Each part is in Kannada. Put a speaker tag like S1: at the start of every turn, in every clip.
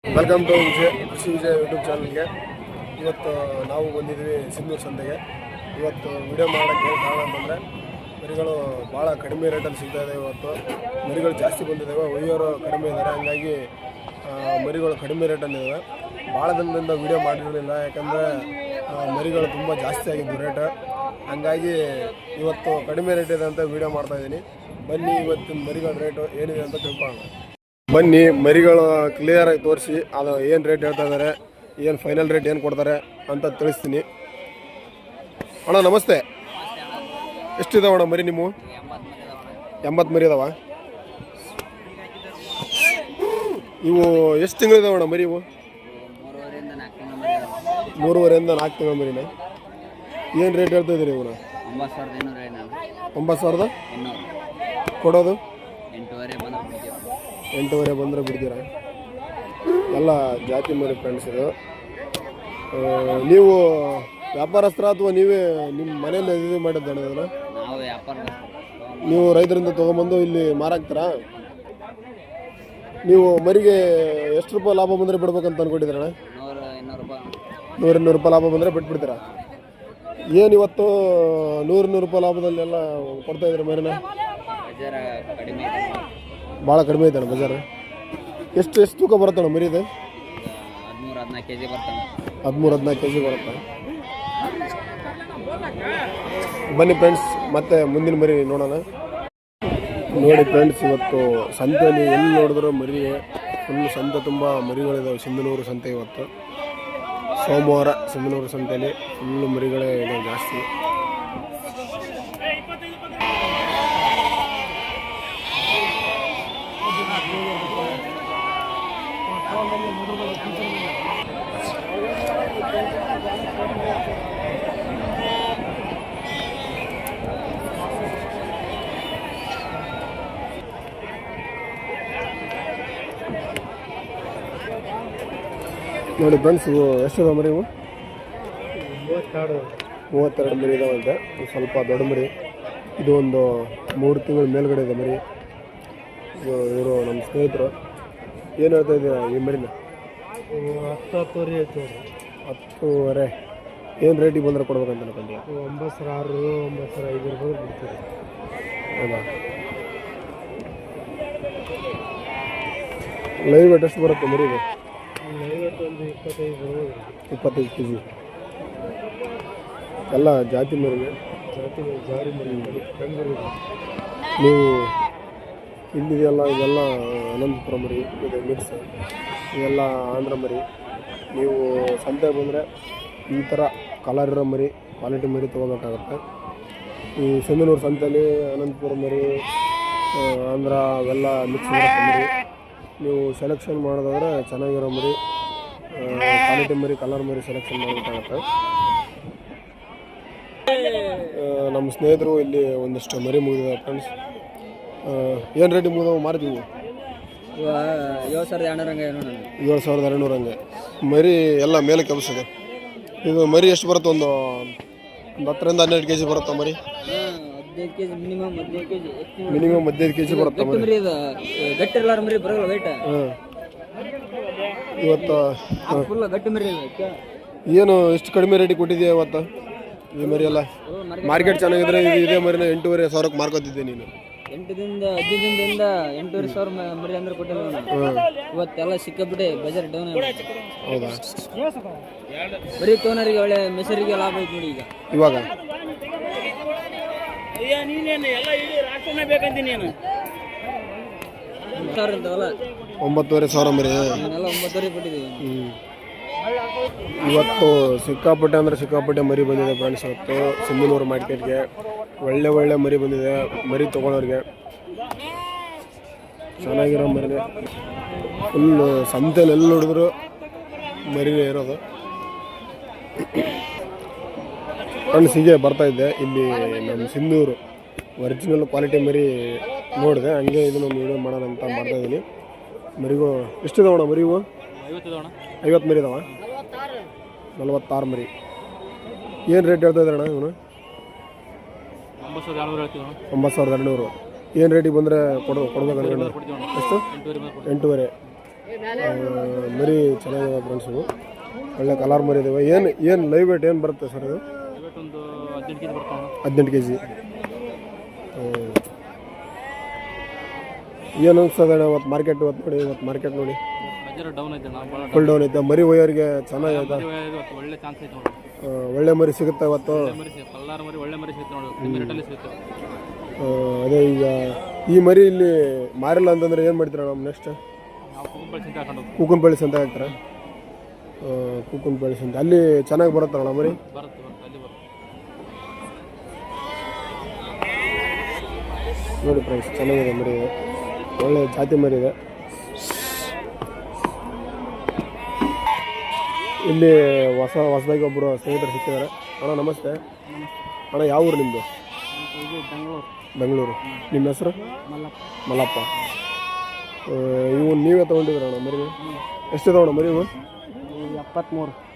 S1: ವೆಲ್ಕಮ್ ಟು ಕೃಷಿ ವಿಜಯ ಯೂಟ್ಯೂಬ್ ಚಾನಲ್ಗೆ. ಇವತ್ತು ನಾವು ಬಂದಿದ್ದೀವಿ ಸಿಂಧೂರು ಸಂತೆಗೆ. ಇವತ್ತು ವಿಡಿಯೋ ಮಾಡೋಕ್ಕೆ ಕಾರಣ ಅಂತಂದರೆ ಮರಿಗಳು ಭಾಳ ಕಡಿಮೆ ರೇಟಲ್ಲಿ ಸಿಗ್ತಾಯಿದೆ. ಇವತ್ತು ಮರಿಗಳು ಜಾಸ್ತಿ ಬಂದಿದ್ದಾವೆ, ಒಯ್ಯೋರು ಕಡಿಮೆ ಇದ್ದಾರೆ. ಹಂಗಾಗಿ ಮರಿಗಳು ಕಡಿಮೆ ರೇಟಲ್ಲಿದ್ದಾವೆ. ಭಾಳ ದಿನದಿಂದ ವಿಡಿಯೋ ಮಾಡಿರಲಿಲ್ಲ, ಯಾಕಂದರೆ ಮರಿಗಳು ತುಂಬ ಜಾಸ್ತಿ ಆಗಿದ್ದು ರೇಟ್. ಹಂಗಾಗಿ ಇವತ್ತು ಕಡಿಮೆ ರೇಟ್ ಇದೆ ಅಂತ ವಿಡಿಯೋ ಮಾಡ್ತಾಯಿದ್ದೀನಿ. ಬನ್ನಿ ಇವತ್ತಿನ ಮರಿಗಳ ರೇಟು ಏನಿದೆ ಅಂತ ತಿಳ್ಕೊಳ್ಳೋಣ. ಬನ್ನಿ ಮರಿಗಳು ಕ್ಲಿಯರಾಗಿ ತೋರಿಸಿ ಅದು ಏನು ರೇಟ್ ಹೇಳ್ತಾ ಇದ್ದಾರೆ, ಏನು ಫೈನಲ್ ರೇಟ್ ಏನು ಕೊಡ್ತಾರೆ ಅಂತ ತಿಳಿಸ್ತೀನಿ. ಅಣ್ಣ ನಮಸ್ತೆ. ಎಷ್ಟಿದಾವ ಅಣ್ಣ ಮರಿ? ನೀವು 80 ಮರಿ ಇದಾವ. ಇವು ಎಷ್ಟು ತಿಂಗಳಿದಾವ ಅಣ್ಣ ಮರಿ? ಇವು 3.5 4 ತಿಂಗಳ ಮರಿನ. ಏನು ರೇಟ್ ಹೇಳ್ತಾ ಇದ್ದೀರಿ ಇವನ್ನ? 9,000 ಕೊಡೋದು? 8,500 ಬಂದರೆ ಬಿಡ್ತೀರಾ? ಎಲ್ಲ ಜಾತಿ ಮರಿ ಫ್ರೆಂಡ್ಸ್. ಇದು ನೀವು ವ್ಯಾಪಾರಸ್ಥರ ಅಥವಾ ನೀವೇ ನಿಮ್ಮ ಮನೆಯಲ್ಲಿ ಇದು ಮಾಡಿದ್ದಾನೆ ಅದನ್ನು? ನೀವು ರೈತರಿಂದ ತೊಗೊಂಬಂದು ಇಲ್ಲಿ ಮಾರಾಕ್ತೀರಾ? ನೀವು ಮರಿಗೆ ಎಷ್ಟು ರೂಪಾಯಿ ಲಾಭ ಬಂದರೆ ಬಿಡ್ಬೇಕಂತ ಅಂದ್ಕೊಂಡಿದ್ದೀರಣ್ಣ? 100-200 ರೂಪಾಯಿ ಲಾಭ ಬಂದರೆ ಬಿಟ್ಬಿಡ್ತೀರಾ? ಏನು ಇವತ್ತು 100-200 ರೂಪಾಯಿ ಲಾಭದಲ್ಲೆಲ್ಲ ಕೊಡ್ತಾಯಿದ್ದೀರಿ ಮರಿನ? ಭಾಳ ಕಡಿಮೆ ಐತಣ್ಣ ಬಜಾರ್. ಎಷ್ಟು ತೂಕ ಬರುತ್ತಣ್ಣ ಮರಿ ಇದೆ?
S2: 13-14 kg ಬರ್ತದೆ.
S1: 13-14 kg ಬರುತ್ತೆ. ಬನ್ನಿ ಫ್ರೆಂಡ್ಸ್, ಮತ್ತೆ ಮುಂದಿನ ಮರಿ ನೋಡೋಣ. ನೋಡಿ ಫ್ರೆಂಡ್ಸ್, ಇವತ್ತು ಸಂತೆಯಲ್ಲಿ ಎಲ್ಲಿ ನೋಡಿದ್ರು ಮರಿ ಫುಲ್. ಸಂತೆ ತುಂಬ ಮರಿಗಳಿದಾವೆ. ಸಿಂಧನೂರು ಸಂತೆ ಇವತ್ತು ಸೋಮವಾರ. ಸಿಂಧನೂರು ಸಂತೆಯಲ್ಲಿ ಫುಲ್ಲು ಮರಿಗಳೇ ಇದಾವೆ ಜಾಸ್ತಿ. ನೋಡಿ ಫ್ರೆಂಡ್ಸ್, ಇವು ಎಷ್ಟಿದಾವೆ ಮರಿ? ಇವು 32 ಮರಿ ಇದಾವಂತೆ. ಸ್ವಲ್ಪ ದೊಡ್ಡ ಮರಿ. ಇದು ಒಂದು 3 ತಿಂಗಳ ಮೇಲ್ಗಡೆ ಇದೆ ಮರಿ. ಇವರು ನಮ್ಮ ಸ್ನೇಹಿತರು. ಏನು ಹೇಳ್ತಾ ಇದ್ದೀರಾ ಈ ಮರಿನ?
S2: 10-10 ಹೇಳ್ತೀವಿ.
S1: 10.5. ಏನು ರೇಟಿಗೆ ಬಂದರೆ ಕೊಡ್ಬೇಕಂತ ಅನ್ಕೊಂಡು?
S2: 9,600 9,500 ರೂಪಾಯಿ ಬಿಡ್ತೀವಿ.
S1: ಹೌದಾ? ಲೈವ್ ವೇಟ್ ಎಷ್ಟು ಬರುತ್ತೆ ಮರಿಗೆ?
S2: ಲೈವ್ ವೇಟ್ ಒಂದು 25
S1: kg. ಎಲ್ಲ ಜಾತಿ ಮರಿಗೆ.
S2: ಜಾರಿ ಮರಿ ಬೆಂಗಳೂರು.
S1: ನೀವು ಇಲ್ಲಿದೆಲ್ಲ ಇದೆಲ್ಲ ಅನಂತಪುರ ಮರಿ, ಇದು ಮಿಕ್ಸ್, ಇದೆಲ್ಲ ಆಂಧ್ರ ಮರಿ. ನೀವು ಸಂತೆ ಬಂದರೆ ಈ ಥರ ಕಲರ್ ಇರೋ ಮರಿ, ಕ್ವಾಲಿಟಿ ಮರಿ ತೊಗೋಬೇಕಾಗತ್ತೆ. ಈ ಸಿಂಧನೂರು ಸಂತೆಯಲ್ಲಿ ಅನಂತಪುರ ಮರಿ, ಆಂಧ್ರ ಅವೆಲ್ಲ ಮಿಕ್ಸ್ ಬರುತ್ತೆ ಮರಿ. ನೀವು ಸೆಲೆಕ್ಷನ್ ಮಾಡೋದಾದ್ರೆ ಚೆನ್ನಾಗಿರೋ ಮರಿ, ಕ್ವಾಲಿಟಿ ಮರಿ, ಕಲರ್ ಮರಿ ಸೆಲೆಕ್ಷನ್ ಮಾಡಬೇಕಾಗತ್ತೆ. ನಮ್ಮ ಸ್ನೇಹಿತರು ಇಲ್ಲಿ ಒಂದಷ್ಟು ಮರಿ ಮುಗಿದಿದೆ ಫ್ರೆಂಡ್ಸ್. ಏನು ರೇಟಿಗೆ ಮುಗಿದವು ಮಾರ್ತೀವಿ?
S2: 7,200
S1: ಹಂಗೆ ಮರಿ ಎಲ್ಲ ಮೇಲೆ ಕೆಲಸದೆ. ಇದು ಮರಿ ಎಷ್ಟು ಬರುತ್ತೆ? ಒಂದು 10-12 kg ಬರುತ್ತಾ ಮರಿ?
S2: 15 kg ಮಿನಿಮಮ್.
S1: 15 kg ಬರುತ್ತೆ ಮರಿ. ಇವತ್ತು ಏನು ಇಷ್ಟು ಕಡಿಮೆ ರೇಟಿಗೆ ಕೊಟ್ಟಿದೆಯಾ ಇವತ್ತು ಈ ಮರಿ ಎಲ್ಲ? ಮಾರ್ಕೆಟ್ ಚೆನ್ನಾಗಿದ್ರೆ ಇದೇ ಮರಿನ 8,500 ಮಾರ್ಕೋತಿದ್ದೆ ನೀನು.
S2: 8,000-15,000 8,500 ಮರಿ ಅಂದ್ರೆ ಕೊಟ್ಟಿಲ್ಲ. ಇವತ್ತೆಲ್ಲ ಸಿಕ್ಕಾಬಿಟ್ಟೆ ಬಜಾರ್ ಡೌನ್.
S1: ಹೌದಾ?
S2: ಬರೀ ತೋನರಿಗೆ ಒಳ್ಳೆ ಮೆಸರಿಗೆ ಲಾಭ ಐತೆ ನೋಡಿ ಈಗ.
S1: ಇವಾಗ 9,500 ಮರಿ.
S2: 9,000 ಕೊಟ್ಟಿದ್ದೀವಿ.
S1: ಇವತ್ತು ಸಿಕ್ಕಾಪಟ್ಟೆ ಅಂದರೆ ಸಿಕ್ಕಾಪಟ್ಟೆ ಮರಿ ಬಂದಿದೆ ಫ್ರೆಂಡ್ಸ್. ಇವತ್ತು ಸಿಂಧನೂರು ಮಾರ್ಕೆಟ್ಗೆ ಒಳ್ಳೆ ಮರಿ ಬಂದಿದೆ. ಮರಿ ತೊಗೊಳೋರಿಗೆ ಚೆನ್ನಾಗಿರೋ ಮರಿನೇ. ಫುಲ್ ಸಂತೆಯಲ್ಲಿ ಎಲ್ಲಿ ನೋಡಿದ್ರು ಮರಿನೇ ಇರೋದು ಫ್ರೆಂಡ್ಸ್. ಹೀಗೆ ಬರ್ತಾಯಿದ್ದೆ ಇಲ್ಲಿ ನಮ್ಮ ಸಿಂಧೂರು ಒರಿಜಿನಲ್ ಕ್ವಾಲಿಟಿ ಮರಿ ನೋಡಿದೆ. ಹಂಗೆ ಇದನ್ನು ವೀಡಿಯೋ ಮಾಡೋಣ ಅಂತ ಮಾಡ್ತಾಯಿದ್ದೀನಿ. ಮರಿಗಳು ಎಷ್ಟಿದಾವಣ್ಣ ಮರಿ? ಇವು 50 ಮರಿ ಇದಾವ. 46 ಮರಿ. ಏನು ರೇಟ್ ಹೇಳ್ತಾ ಇದ್ದಾರಣ್ಣ ಇವನು? 9,200. ಏನು ರೇಟಿಗೆ ಬಂದರೆ ಕೊಡ್ಬೇಕು ಅನ್ಕೊಂಡು? ಎಷ್ಟು? 8,500. ಮರಿ ಚೆನ್ನಾಗಿವೆ ಫ್ರೆಂಡ್ಸ್ ಇವು ಒಳ್ಳೆ ಕಲರ್ ಮರಿ ಇದಾವೆ. ಏನು ಲೈವ್ ವೇಟ್ ಏನು ಬರುತ್ತೆ ಸರ್ ಇದು?
S2: ಒಂದು 18 kg ಬರ್ತಾವೆ.
S1: 18 kg. ಏನು ಅನ್ಸ್ತದೆ ಇವತ್ತು ಮಾರ್ಕೆಟ್? ಇವತ್ತು ಮಾರ್ಕೆಟ್ ನೋಡಿ
S2: ಡೌನ್ ಐತೆ,
S1: ಫುಲ್ ಡೌನ್ ಐತೆ. ಮರಿ ಒಯ್ಯೋರಿಗೆ ಚೆನ್ನಾಗೈತೆ,
S2: ಒಳ್ಳೆ ಚಾನ್ಸ್ ಐತೆ.
S1: ಒಳ್ಳೆ ಮರಿ ಸಿಗುತ್ತೆ ಇವತ್ತು.
S2: ಒಳ್ಳೆ ಮರಿ ಸಿಗುತ್ತೆ ನೋಡಿ, ಕಮ್ಮಿ ರೇಟಲ್ಲಿ ಸಿಗುತ್ತೆ.
S1: ಅದೇ ಈಗ ಈ ಮರಿ ಇಲ್ಲಿ ಮಾರಿಲ್ಲ ಅಂತಂದ್ರೆ ಏನು ಮಾಡ್ತೀರಾ ನಾವು ನೆಕ್ಸ್ಟ್? ಕೂಕನ್ ಬಳ್ಳಿ ಸಂತೆ ಹಾಕ್ತಾರೆ. ಕೂಕನ್ ಬಳ್ಳಿ ಸಂತೆ ಅಲ್ಲಿ ಚೆನ್ನಾಗಿ ಬರುತ್ತಲ್ಲ ಮರಿ? ನೋಡಿ ಫ್ರೆಂಡ್ಸ್, ಚೆನ್ನಾಗಿದೆ ಮರಿ, ಒಳ್ಳೆ ಜಾತಿ ಮರಿ ಇದೆ. ಇಲ್ಲಿ ಹೊಸದಾಗಿ ಒಬ್ಬರು ಸ್ನೇಹಿತರು ಸಿಕ್ಕಿದ್ದಾರೆ. ಅಣ್ಣ ನಮಸ್ತೆ. ಅಣ್ಣ ಯಾವ ಊರು ನಿಮ್ಮದು? ಬೆಂಗಳೂರು. ನಿಮ್ಮ ಹೆಸರು? ಮಲ್ಲಪ್ಪ. ಇವು ನೀವೇ ತೊಗೊಂಡಿದ್ದೀರ ಅಣ್ಣ ಮರಿ? ಎಷ್ಟು ತಗೊಂಡ ಮರಿ ಇವು?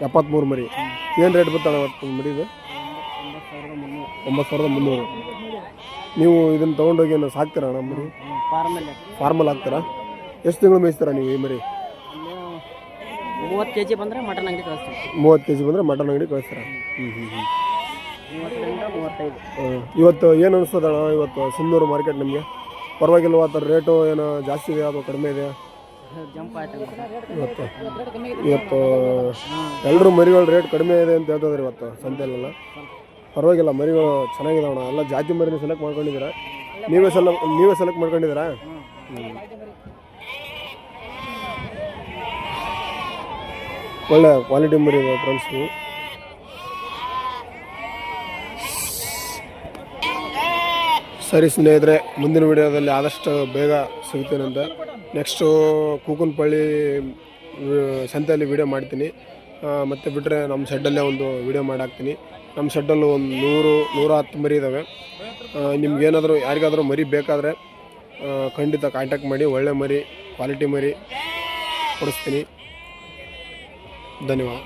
S1: 73 ಮರಿ. ಏನು ರೇಟ್ ಬರ್ತಣ್ಣ ಅವತ್ತು ಮರಿದು? 9300. ನೀವು ಇದನ್ನು ತೊಗೊಂಡೋಗಿ ಏನು ಸಾಕ್ತೀರ ಅಣ್ಣ ಮರಿ? ಫಾರ್ಮಲ್ಲಿ ಹಾಕ್ತೀರಾ? ಎಷ್ಟು ತಿಂಗಳು ಮೇಯಿಸ್ತೀರಾ ನೀವು ಈ ಮರಿ?
S2: 30 kg ಬಂದರೆ ಮಟನ್ ಅಂಗಡಿ ಕಳಿಸ್ತೀವಿ.
S1: 30 kg ಬಂದರೆ ಮಟನ್ ಅಂಗಡಿ ಕಳಿಸ್ತೀರಾ?
S2: 35.
S1: ಇವತ್ತು ಏನು ಅನಿಸ್ತದಣ್ಣ ಇವತ್ತು ಸಿಂಧನೂರು ಮಾರ್ಕೆಟ್ ನಿಮಗೆ? ಪರವಾಗಿಲ್ವ? ಆ ಥರ ರೇಟು ಏನು ಜಾಸ್ತಿ ಇದೆಯಾ ಅಥವಾ ಕಡಿಮೆ ಇದೆಯಾ
S2: ಜಂಪ್ ಆಯ್ತು
S1: ಇವತ್ತು? ಎಲ್ಲರೂ ಮರಿಗಳ ರೇಟ್ ಕಡಿಮೆ ಇದೆ ಅಂತ ಹೇಳ್ತಿದ್ದಾರೆ ಇವತ್ತು ಸಂತೆಯಲ್ಲೆಲ್ಲ. ಪರವಾಗಿಲ್ಲ, ಮರಿಗಳು ಚೆನ್ನಾಗಿದಾವಣ್ಣ. ಎಲ್ಲ ಜಾತಿ ಮರಿನ ಸೆಲೆಕ್ಟ್ ಮಾಡ್ಕೊಂಡಿದ್ದೀರಾ? ನೀವೇ ಸೆಲೆಕ್ಟ್ ಮಾಡ್ಕೊಂಡಿದ್ದೀರಾ? ಒಳ್ಳೆ ಕ್ವಾಲಿಟಿ ಮರಿ ಇದೆ ಫ್ರೆಂಡ್ಸು. ಸರಿ ಸ್ನೇಹಿತರೆ, ಮುಂದಿನ ವಿಡಿಯೋದಲ್ಲಿ ಆದಷ್ಟು ಬೇಗ ಸಿಗ್ತೀನಂತೆ. ನೆಕ್ಸ್ಟು ಕೂಕನಪಳ್ಳಿ ಸಂತೆಯಲ್ಲಿ ವಿಡಿಯೋ ಮಾಡ್ತೀನಿ. ಮತ್ತು ಬಿಟ್ಟರೆ ನಮ್ಮ ಶೆಡ್ಡಲ್ಲೇ ಒಂದು ವಿಡಿಯೋ ಮಾಡಾಕ್ತೀನಿ. ನಮ್ಮ ಶೆಡ್ಡಲ್ಲೂ ಒಂದು 100-110 ಮರಿ ಇದ್ದಾವೆ. ನಿಮ್ಗೇನಾದರೂ ಯಾರಿಗಾದರೂ ಮರಿ ಬೇಕಾದರೆ ಖಂಡಿತ ಕಾಂಟ್ಯಾಕ್ಟ್ ಮಾಡಿ. ಒಳ್ಳೆ ಮರಿ, ಕ್ವಾಲಿಟಿ ಮರಿ ಕೊಡಿಸ್ತೀನಿ. ಧನ್ಯವಾದ.